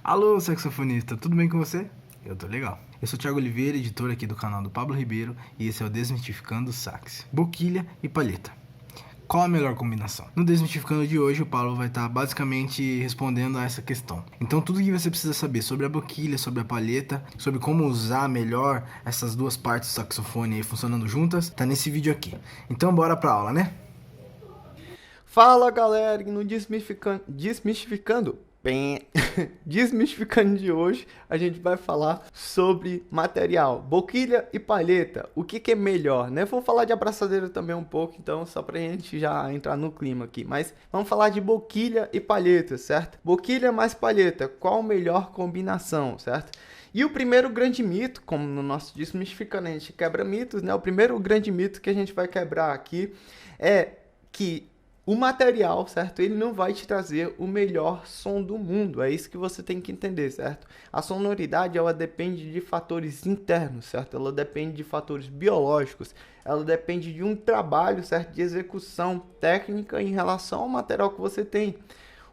Alô, saxofonista, tudo bem com você? Eu tô legal. Eu sou o Thiago Oliveira, editor aqui do canal do Pablo Ribeiro, e esse é o Desmistificando Sax. Boquilha e palheta. Qual a melhor combinação? No Desmistificando de hoje, o Paulo vai estar basicamente respondendo a essa questão. Então, tudo que você precisa saber sobre a boquilha, sobre a palheta, sobre como usar melhor essas duas partes do saxofone aí funcionando juntas, tá nesse vídeo aqui. Então, bora pra aula, né? Fala galera, e no bem, Desmistificando de hoje, a gente vai falar sobre material, boquilha e palheta, o que é melhor, né? Vou falar de abraçadeira também um pouco, então só pra gente já entrar no clima aqui, mas vamos falar de boquilha e palheta, certo? Boquilha mais palheta, qual a melhor combinação, certo? E o primeiro grande mito, como no nosso Desmistificando a gente quebra mitos, né? O primeiro grande mito que a gente vai quebrar aqui é que o material, certo? Ele não vai te trazer o melhor som do mundo. É isso que você tem que entender, certo? A sonoridade, ela depende de fatores internos, certo? Ela depende de fatores biológicos. Ela depende de um trabalho, certo? De execução técnica em relação ao material que você tem.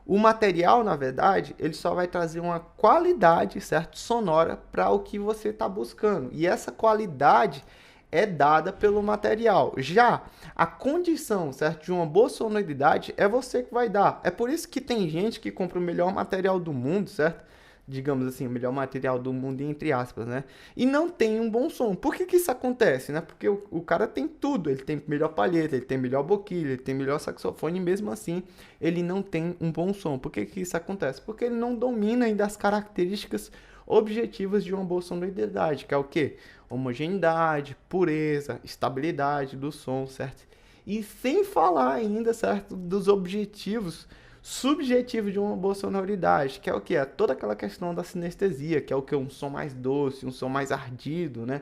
O material, na verdade, ele só vai trazer uma qualidade, certo? Sonora para o que você está buscando. E essa qualidade é dada pelo material. Já a condição, certo, de uma boa sonoridade é você que vai dar. É por isso que tem gente que compra o melhor material do mundo, certo? Digamos assim, o melhor material do mundo, entre aspas, né? E não tem um bom som. Por que isso acontece, né? Porque o cara tem tudo. Ele tem melhor palheta, ele tem melhor boquilha, ele tem melhor saxofone, e mesmo assim ele não tem um bom som. Por que isso acontece? Porque ele não domina ainda as características objetivas de uma boa sonoridade, que é o quê? Homogeneidade, pureza, estabilidade do som, certo? E sem falar ainda, certo, dos objetivos subjetivos de uma boa sonoridade, que é o que? É toda aquela questão da sinestesia, que é o que? Um som mais doce, um som mais ardido, né?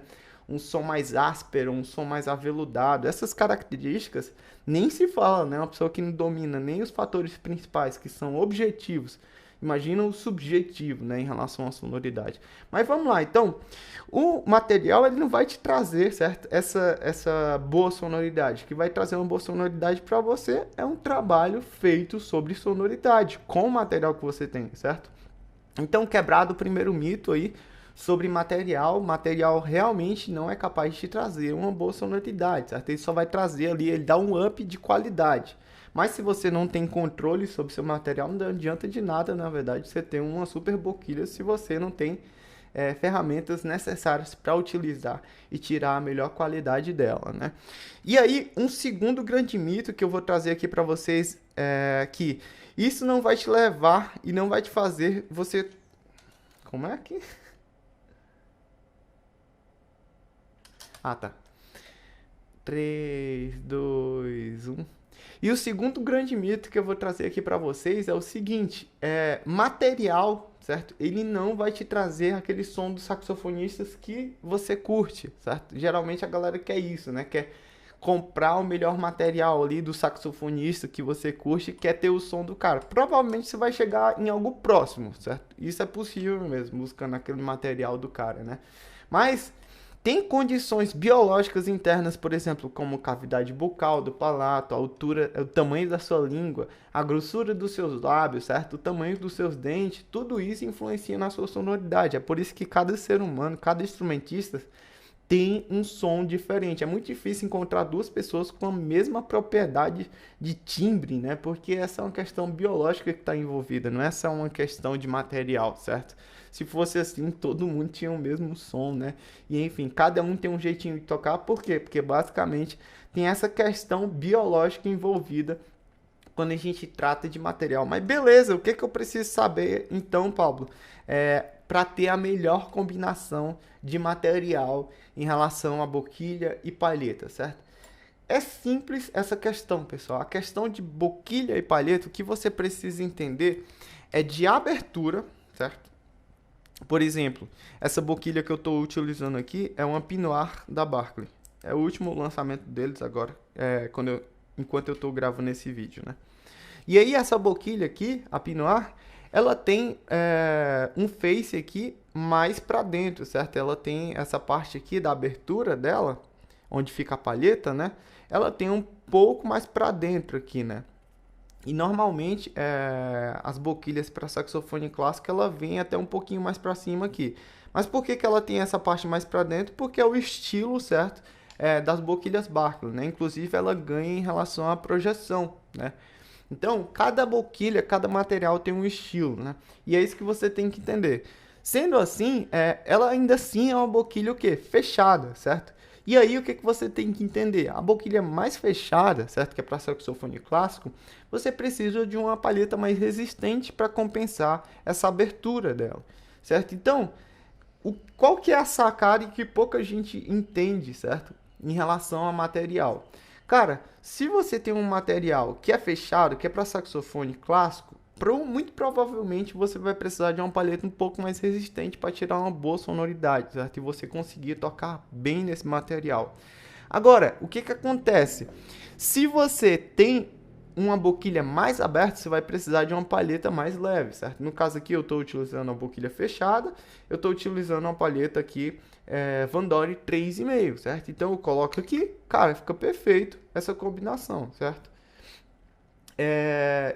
Um som mais áspero, um som mais aveludado. Essas características nem se fala, né? Uma pessoa que não domina nem os fatores principais, que são objetivos. Imagina o subjetivo, né, em relação à sonoridade. Mas vamos lá, então, o material ele não vai te trazer, certo? Essa boa sonoridade. O que vai trazer uma boa sonoridade para você é um trabalho feito sobre sonoridade, com o material que você tem, certo? Então, quebrado o primeiro mito aí sobre material, material realmente não é capaz de te trazer uma boa sonoridade, certo? Ele só vai trazer ali, ele dá um up de qualidade. Mas se você não tem controle sobre seu material, não adianta de nada, na verdade, você ter uma super boquilha se você não tem ferramentas necessárias para utilizar e tirar a melhor qualidade dela, né? E aí, um segundo grande mito que eu vou trazer aqui para vocês é que isso não vai te levar e não vai te fazer você... Como é que... Ah, tá. 3, 2, 1. E o segundo grande mito que eu vou trazer aqui para vocês é o seguinte: material, certo? Ele não vai te trazer aquele som dos saxofonistas que você curte, certo? Geralmente a galera quer isso, né? Quer comprar o melhor material ali do saxofonista que você curte e quer ter o som do cara. Provavelmente você vai chegar em algo próximo, certo? Isso é possível mesmo, buscando aquele material do cara, né? Mas tem condições biológicas internas, por exemplo, como cavidade bucal do palato, a altura, o tamanho da sua língua, a grossura dos seus lábios, certo? O tamanho dos seus dentes, tudo isso influencia na sua sonoridade. É por isso que cada ser humano, cada instrumentista tem um som diferente. É muito difícil encontrar duas pessoas com a mesma propriedade de timbre, né? Porque essa é uma questão biológica que está envolvida, não é só uma questão de material, certo? Se fosse assim, todo mundo tinha o mesmo som, né? E enfim, cada um tem um jeitinho de tocar. Por quê? Porque basicamente tem essa questão biológica envolvida quando a gente trata de material. Mas beleza, o que eu preciso saber então, Pablo? Para ter a melhor combinação de material em relação a boquilha e palheta, certo? É simples essa questão, pessoal. A questão de boquilha e palheta, o que você precisa entender é de abertura, certo? Por exemplo, essa boquilha que eu estou utilizando aqui é uma Pinoir da Barclay. É o último lançamento deles agora, enquanto eu estou gravando esse vídeo, né? E aí essa boquilha aqui, a Pinoir, ela tem um face aqui mais para dentro, certo? Ela tem essa parte aqui da abertura dela, onde fica a palheta, né? Ela tem um pouco mais para dentro aqui, né? E normalmente as boquilhas para saxofone clássico ela vem até um pouquinho mais para cima aqui. Mas por que ela tem essa parte mais para dentro? Porque é o estilo, certo? Das boquilhas Barclay, né? Inclusive ela ganha em relação à projeção, né? Então, cada boquilha, cada material tem um estilo, né? E é isso que você tem que entender. Sendo assim, ela ainda assim é uma boquilha o quê? Fechada, certo? E aí o que você tem que entender? A boquilha mais fechada, certo? Que é para saxofone clássico, você precisa de uma palheta mais resistente para compensar essa abertura dela, certo? Então, qual que é a sacada que pouca gente entende, certo? Em relação a material. Cara, se você tem um material que é fechado, que é para saxofone clássico, muito provavelmente você vai precisar de uma palheta um pouco mais resistente para tirar uma boa sonoridade, certo? E você conseguir tocar bem nesse material. Agora, o que acontece? Se você tem uma boquilha mais aberta, você vai precisar de uma palheta mais leve, certo? No caso aqui eu estou utilizando a boquilha fechada, eu estou utilizando uma palheta aqui Van Dory 3,5, certo? Então eu coloco aqui, cara, fica perfeito essa combinação, certo?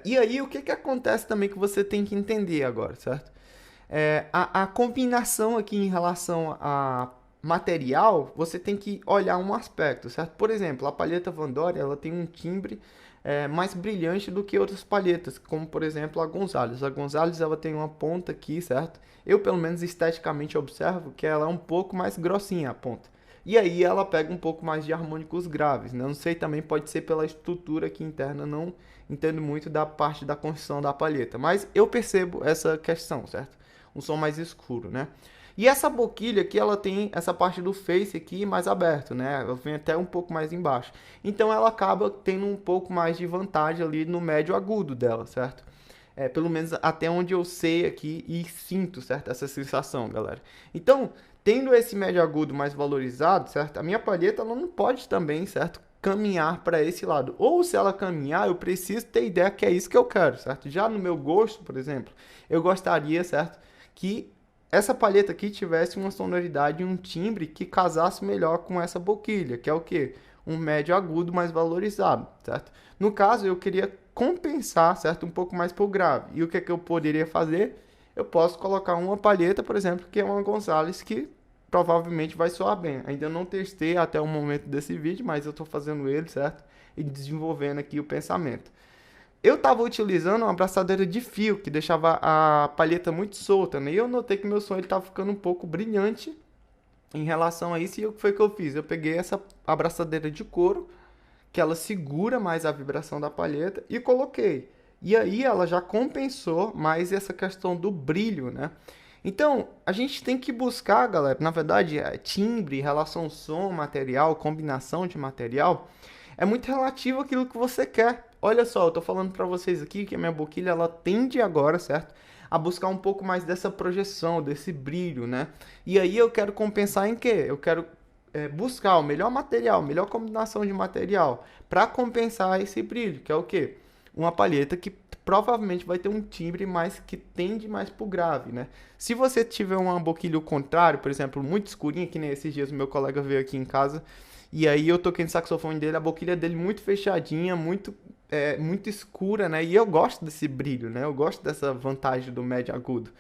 E aí o que acontece também que você tem que entender agora, certo? A combinação aqui em relação a material, você tem que olhar um aspecto, certo? Por exemplo, a palheta Van Dory, ela tem um timbre mais brilhante do que outras palhetas, como por exemplo a Gonzales. A Gonzales ela tem uma ponta aqui, certo? Eu pelo menos esteticamente observo que ela é um pouco mais grossinha a ponta. E aí ela pega um pouco mais de harmônicos graves, né? Não sei, também pode ser pela estrutura aqui interna, não entendo muito da parte da construção da palheta, mas eu percebo essa questão, certo? Um som mais escuro, né? E essa boquilha aqui, ela tem essa parte do face aqui mais aberto, né? Ela vem até um pouco mais embaixo. Então ela acaba tendo um pouco mais de vantagem ali no médio agudo dela, certo? Pelo menos até onde eu sei aqui e sinto, certo? Essa sensação, galera. Então, tendo esse médio agudo mais valorizado, certo? A minha palheta ela não pode também, certo? Caminhar para esse lado. Ou se ela caminhar, eu preciso ter ideia que é isso que eu quero, certo? Já no meu gosto, por exemplo, eu gostaria, certo? Que essa palheta aqui tivesse uma sonoridade e um timbre que casasse melhor com essa boquilha, que é o quê? Um médio agudo mais valorizado, certo? No caso, eu queria compensar, certo? Um pouco mais pro grave. E o que eu poderia fazer? Eu posso colocar uma palheta, por exemplo, que é uma Gonzales, que provavelmente vai soar bem. Ainda não testei até o momento desse vídeo, mas eu estou fazendo ele, certo? E desenvolvendo aqui o pensamento. Eu estava utilizando uma abraçadeira de fio, que deixava a palheta muito solta, né? E eu notei que meu som estava ficando um pouco brilhante em relação a isso. E o que foi que eu fiz? Eu peguei essa abraçadeira de couro, que ela segura mais a vibração da palheta, e coloquei. E aí ela já compensou mais essa questão do brilho, né? Então, a gente tem que buscar, galera, na verdade, timbre, relação som, material, combinação de material, é muito relativo àquilo que você quer. Olha só, eu tô falando para vocês aqui que a minha boquilha, ela tende agora, certo? A buscar um pouco mais dessa projeção, desse brilho, né? E aí eu quero compensar em quê? Eu quero buscar o melhor material, melhor combinação de material para compensar esse brilho, que é o quê? Uma palheta que provavelmente vai ter um timbre mais que tende mais pro grave, né? Se você tiver uma boquilha ao contrário, por exemplo, muito escurinha, que nem esses dias o meu colega veio aqui em casa, e aí eu toquei no saxofone dele, a boquilha dele muito fechadinha, muito escura, né? E eu gosto desse brilho, né? Eu gosto dessa vantagem do médio agudo.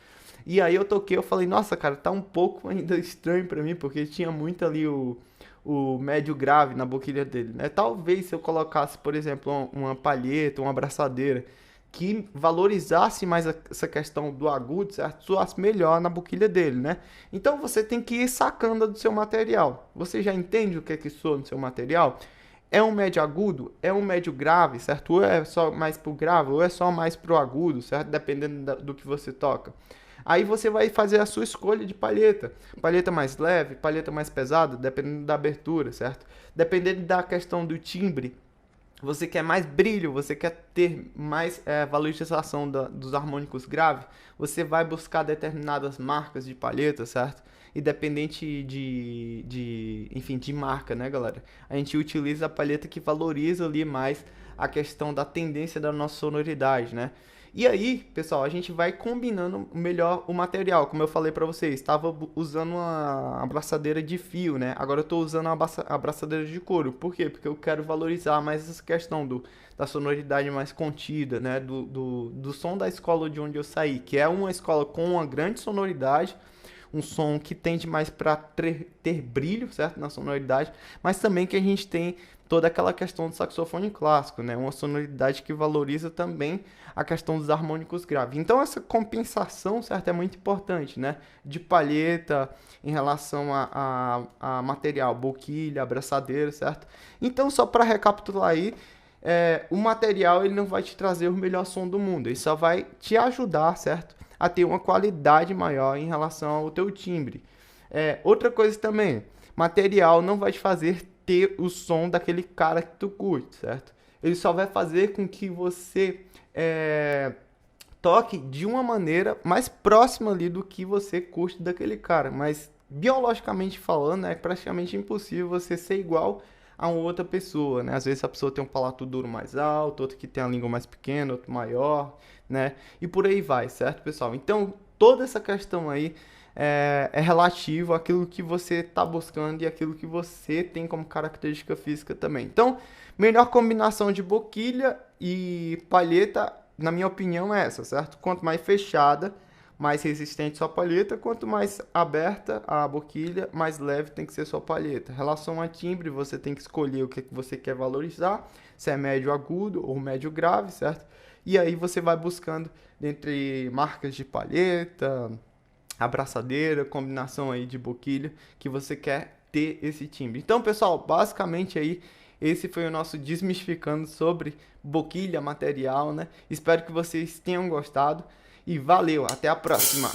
E aí eu toquei, eu falei, nossa, cara, tá um pouco ainda estranho pra mim, porque tinha muito ali o médio grave na boquilha dele, né? Talvez se eu colocasse, por exemplo, uma palheta, uma abraçadeira, que valorizasse mais essa questão do agudo, certo? Soasse melhor na boquilha dele, né? Então você tem que ir sacando do seu material. Você já entende o que é que soa no seu material? É um médio agudo? É um médio grave, certo? Ou é só mais pro grave, ou é só mais pro agudo, certo? Dependendo do que você toca. Aí você vai fazer a sua escolha de palheta. Palheta mais leve, palheta mais pesada, dependendo da abertura, certo? Dependendo da questão do timbre. Você quer mais brilho, você quer ter mais valorização dos harmônicos graves, você vai buscar determinadas marcas de palheta, certo? Independente enfim, de marca, né, galera? A gente utiliza a palheta que valoriza ali mais a questão da tendência da nossa sonoridade, né? E aí, pessoal, a gente vai combinando melhor o material. Como eu falei pra vocês, estava usando uma abraçadeira de fio, né? Agora eu tô usando uma abraçadeira de couro. Por quê? Porque eu quero valorizar mais essa questão da sonoridade mais contida, né? Do som da escola de onde eu saí, que é uma escola com uma grande sonoridade, um som que tende mais para ter brilho, certo? Na sonoridade, mas também que a gente tem toda aquela questão do saxofone clássico, né? Uma sonoridade que valoriza também a questão dos harmônicos graves. Então essa compensação, certo, é muito importante, né? De palheta em relação a material, boquilha, abraçadeira, certo? Então só para recapitular aí, o material ele não vai te trazer o melhor som do mundo, ele só vai te ajudar, certo, a ter uma qualidade maior em relação ao teu timbre. Outra coisa também, material não vai te fazer ter o som daquele cara que tu curte, certo? Ele só vai fazer com que você toque de uma maneira mais próxima ali do que você curte daquele cara, mas biologicamente falando, é praticamente impossível você ser igual a uma outra pessoa, né? Às vezes a pessoa tem um palato duro mais alto, outro que tem a língua mais pequena, outro maior, né? E por aí vai, certo, pessoal? Então, toda essa questão aí é relativo àquilo que você está buscando e aquilo que você tem como característica física também. Então, melhor combinação de boquilha e palheta, na minha opinião, é essa, certo? Quanto mais fechada, mais resistente sua palheta, quanto mais aberta a boquilha, mais leve tem que ser sua palheta. Em relação a timbre, você tem que escolher o que você quer valorizar, se é médio agudo ou médio grave, certo? E aí você vai buscando dentre marcas de palheta, abraçadeira, combinação aí de boquilha, que você quer ter esse timbre. Então, pessoal, basicamente aí, esse foi o nosso Desmistificando sobre boquilha, material, né? Espero que vocês tenham gostado. E valeu, até a próxima!